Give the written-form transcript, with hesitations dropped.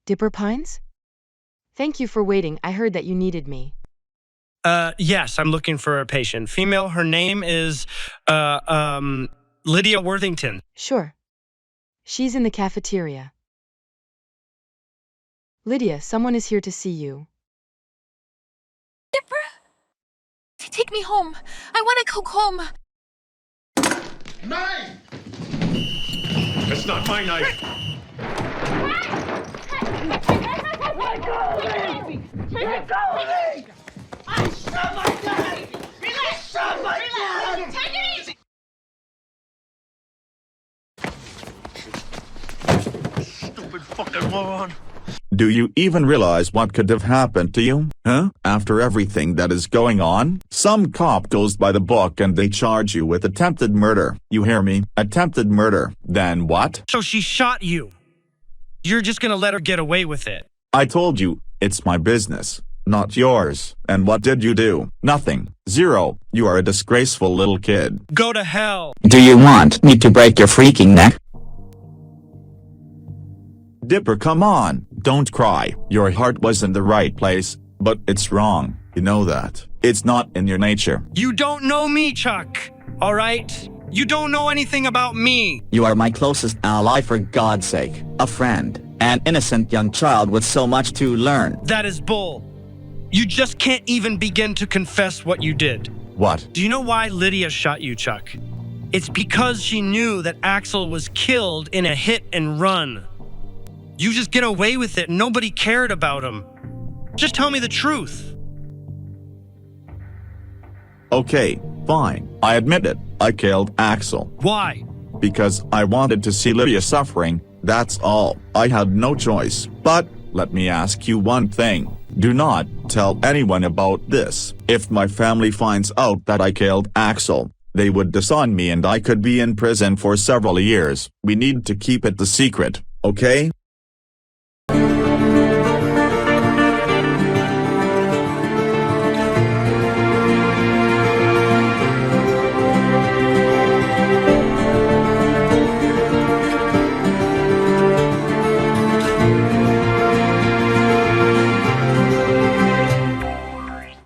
Dipper Pines? Thank you for waiting. I heard that you needed me. Yes, I'm looking for a patient. Female, her name is, Lidia Worthington. Sure. She's in the cafeteria. Lydia, someone is here to see you. Dipper? Take me home. I want to go home. Knife! It's not my knife. Let go of me! Let go of me! I shot my dad! I shot my dad! Take it easy! Stupid fucking moron. Do you even realize what could have happened to you, huh? After everything that is going on, some cop goes by the book and they charge you with attempted murder. You hear me? Attempted murder. Then what? So she shot you. You're just gonna let her get away with it. I told you, it's my business, not yours. And what did you do? Nothing. Zero. You are a disgraceful little kid. Go to hell. Do you want me to break your freaking neck? Dipper, come on. Don't cry. Your heart was in the right place, but it's wrong. You know that. It's not in your nature. You don't know me, Chuck. All right? You don't know anything about me. You are my closest ally, for God's sake. A friend. An innocent young child with so much to learn. That is bull. You just can't even begin to confess what you did. What? Do you know why Lydia shot you, Chuck? It's because she knew that Axel was killed in a hit and run. You just get away with it. Nobody cared about him. Just tell me the truth. Okay, fine. I admit it. I killed Axel. Why? Because I wanted to see Lydia suffering, that's all. I had no choice. But, let me ask you one thing. Do not tell anyone about this. If my family finds out that I killed Axel, they would disown me and I could be in prison for several years. We need to keep it a secret, okay?